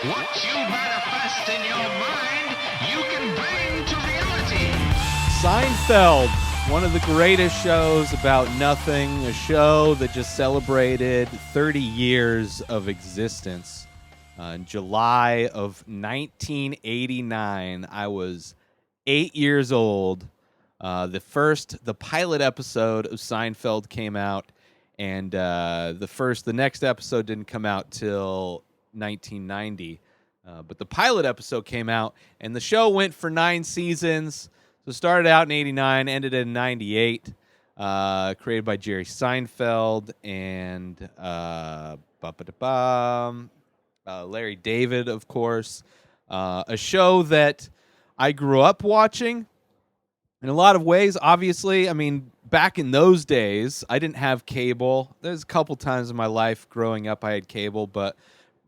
What you manifest in your mind, you can bring to reality. Seinfeld, one of the greatest shows about nothing, a show that just celebrated 30 years of existence. In July of 1989, I was 8 years old. The pilot episode of Seinfeld came out, and the next episode didn't come out till 1990. But the pilot episode came out, and the show went for 9 seasons. So it started out in 89, ended in 98. Created by Jerry Seinfeld and Larry David, of course. A show that I grew up watching in a lot of ways. Obviously, I mean, back in those days, I didn't have cable. There's a couple times in my life growing up I had cable, but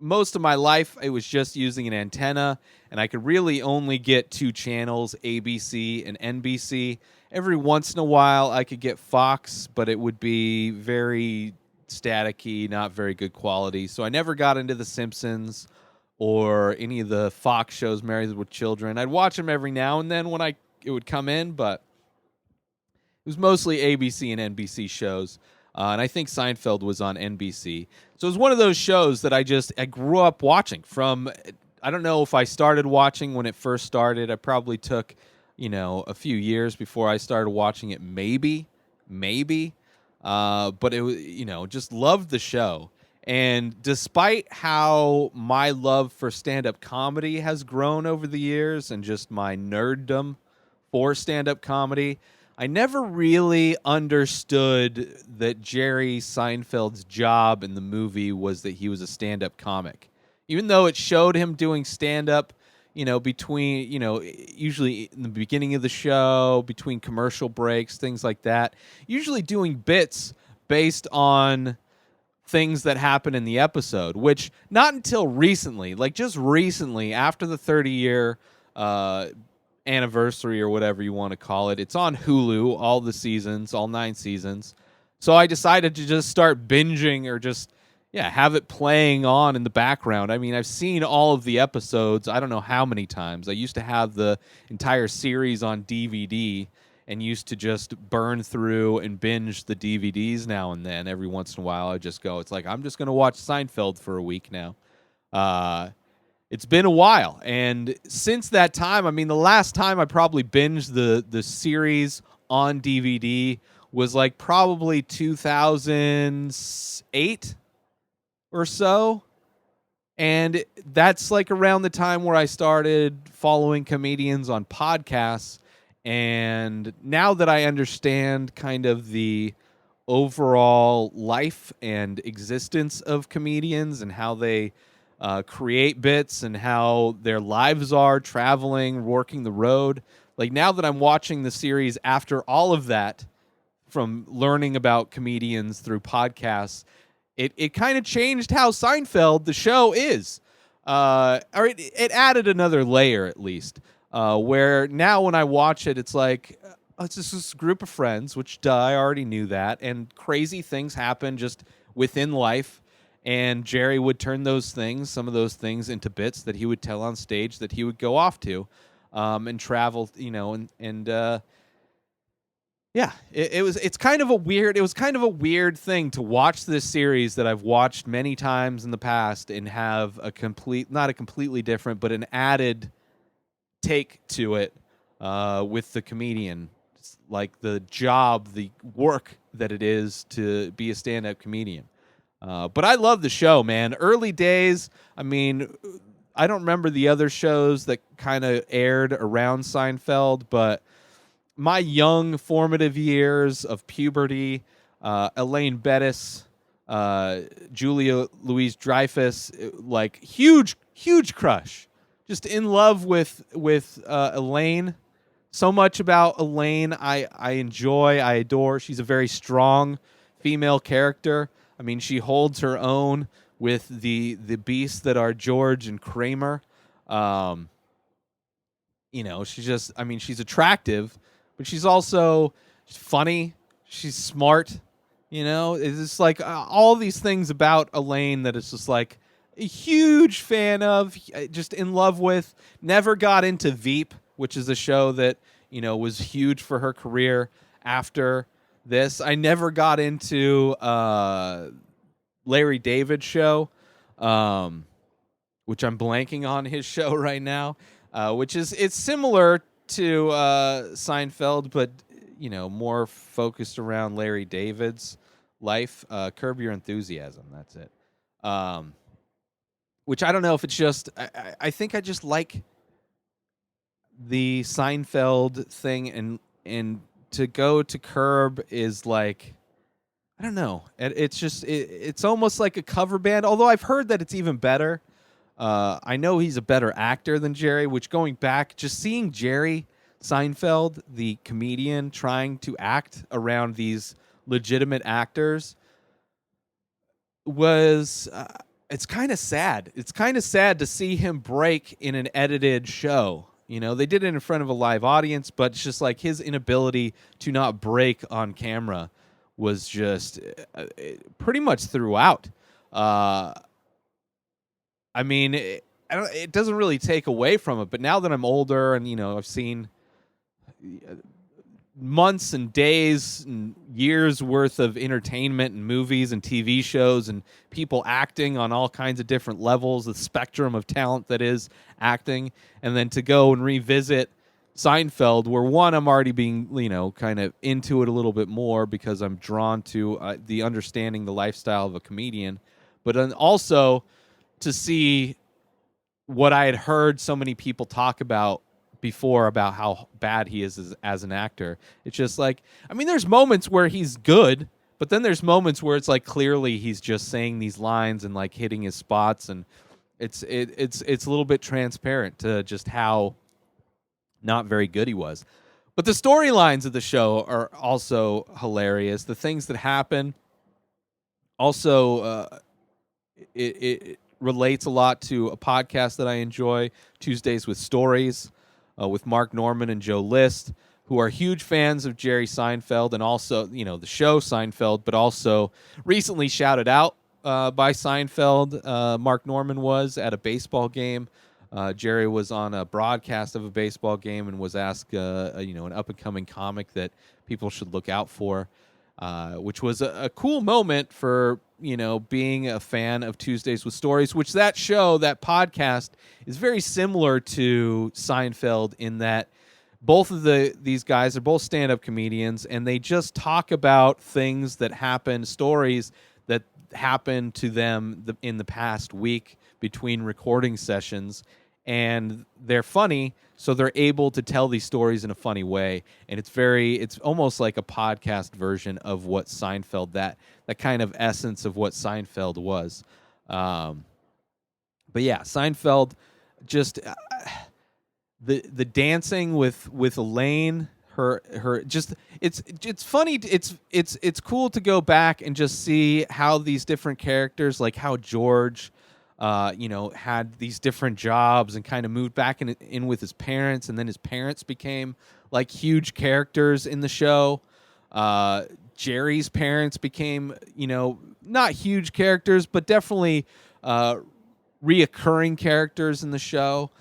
most of my life it was just using an antenna, and I could really only get 2 channels, ABC and NBC. Every once in a while I could get Fox, but it would be very staticky, not very good quality. So I never got into The Simpsons or any of the Fox shows, Married with Children. I'd watch them every now and then when it would come in, but it was mostly ABC and NBC shows. And I think Seinfeld was on NBC. So it was one of those shows that I grew up watching from. I don't know if I started watching when it first started. I probably took, a few years before I started watching it, maybe. But it was, just loved the show. And despite how my love for stand-up comedy has grown over the years and just my nerddom for stand-up comedy, I never really understood that Jerry Seinfeld's job in the movie was that he was a stand-up comic. Even though it showed him doing stand-up, between, usually in the beginning of the show, between commercial breaks, things like that, usually doing bits based on things that happen in the episode, which not until recently, like just recently, after the 30-year anniversary or whatever you want to call it. It's on Hulu, all the seasons, all 9 seasons. So I decided to just start binging or just, have it playing on in the background. I mean, I've seen all of the episodes, I don't know how many times. I used to have the entire series on DVD and used to just burn through and binge the DVDs now and then. Every once in a while, I just go, it's like, I'm just going to watch Seinfeld for a week now. It's been a while, and since that time, I mean, the last time I probably binged the series on DVD was like probably 2008 or so, and that's like around the time where I started following comedians on podcasts, and now that I understand kind of the overall life and existence of comedians and how they create bits and how their lives are traveling, working the road. Like now that I'm watching the series after all of that, from learning about comedians through podcasts, it kind of changed how Seinfeld, the show, is. Or it added another layer at least, where now when I watch it, it's like, it's just this group of friends, which I already knew that, and crazy things happen just within life. And Jerry would turn some of those things into bits that he would tell on stage that he would go off to, and travel, it's kind of a weird thing to watch this series that I've watched many times in the past and have not a completely different, but an added take to it, with the comedian, like the job, the work that it is to be a stand-up comedian. But I love the show, man. Early days, I mean, I don't remember the other shows that kind of aired around Seinfeld, but my young formative years of puberty, Elaine Bettis, Julia Louis-Dreyfus, like huge crush. Just in love with Elaine. So much about Elaine I enjoy, I adore. She's a very strong female character. I mean, she holds her own with the beasts that are George and Kramer. She's attractive, but she's also funny. She's smart. It's just like all these things about Elaine that it's just like, a huge fan of, just in love with. Never got into Veep, which is a show that, was huge for her career after this. I never got into Larry David's show, which I'm blanking on his show right now, which is it's similar to Seinfeld, but more focused around Larry David's life. Curb Your Enthusiasm, that's it. Which I don't know if it's just I think I just like the Seinfeld thing, and to go to Curb is like, I don't know. It's just it's almost like a cover band. Although I've heard that it's even better. I know he's a better actor than Jerry. Which, going back, just seeing Jerry Seinfeld, the comedian, trying to act around these legitimate actors, was it's kind of sad. It's kind of sad to see him break in an edited show. They did it in front of a live audience, but it's just like his inability to not break on camera was just pretty much throughout. I mean, it doesn't really take away from it, but now that I'm older and, I've seen months and days and years worth of entertainment and movies and TV shows and people acting on all kinds of different levels, the spectrum of talent that is acting, and then to go and revisit Seinfeld, where one, I'm already being, kind of into it a little bit more because I'm drawn to the understanding the lifestyle of a comedian, but then also to see what I had heard so many people talk about before about how bad he is as an actor. It's just like, I mean, there's moments where he's good, but then there's moments where it's like clearly he's just saying these lines and like hitting his spots, and it's a little bit transparent to just how not very good he was. But the storylines of the show are also hilarious. The things that happen also it relates a lot to a podcast that I enjoy, Tuesdays with Stories, with Mark Norman and Joe List, who are huge fans of Jerry Seinfeld and also, the show Seinfeld, but also recently shouted out by Seinfeld. Mark Norman was at a baseball game. Jerry was on a broadcast of a baseball game and was asked, an up-and-coming comic that people should look out for, which was a cool moment for, being a fan of Tuesdays with Stories, which that show, that podcast, is very similar to Seinfeld in that both of these guys are both stand-up comedians, and they just talk about things that happen, stories that happened to them in the past week between recording sessions, and they're funny, so they're able to tell these stories in a funny way, and it's almost like a podcast version of what Seinfeld, that kind of essence of what Seinfeld was. But yeah, Seinfeld, just the dancing with Elaine, her just it's funny. It's cool to go back and just see how these different characters, like how George, had these different jobs and kind of moved back in with his parents, and then his parents became like huge characters in the show. Jerry's parents became, not huge characters, but definitely reoccurring characters in the show.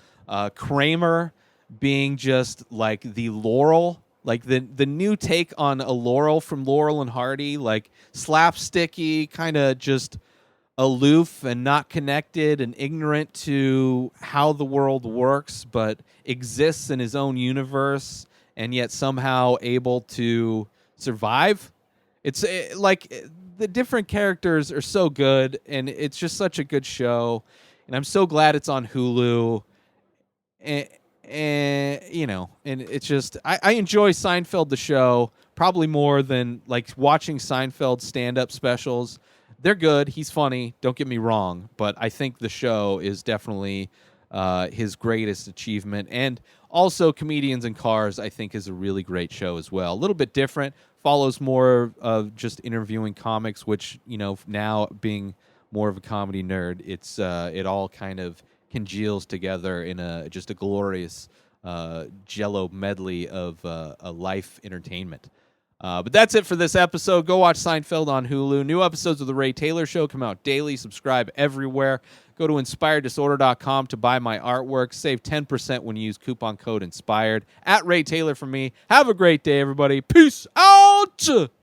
Kramer being just like the Laurel, like the new take on a Laurel from Laurel and Hardy, like slapsticky, kind of just aloof and not connected and ignorant to how the world works, but exists in his own universe and yet somehow able to survive. It's like the different characters are so good, and it's just such a good show, and I'm so glad it's on Hulu. And it's just I enjoy Seinfeld the show probably more than like watching Seinfeld stand-up specials. They're good. He's funny. Don't get me wrong, but I think the show is definitely his greatest achievement. And also, Comedians in Cars, I think, is a really great show as well. A little bit different, follows more of just interviewing comics, which, now being more of a comedy nerd, it's it all kind of congeals together in just a glorious jello medley of a life entertainment. But that's it for this episode. Go watch Seinfeld on Hulu. New episodes of The Ray Taylor Show come out daily. Subscribe everywhere. Go to inspireddisorder.com to buy my artwork. Save 10% when you use coupon code INSPIRED. At Ray Taylor from me. Have a great day, everybody. Peace out.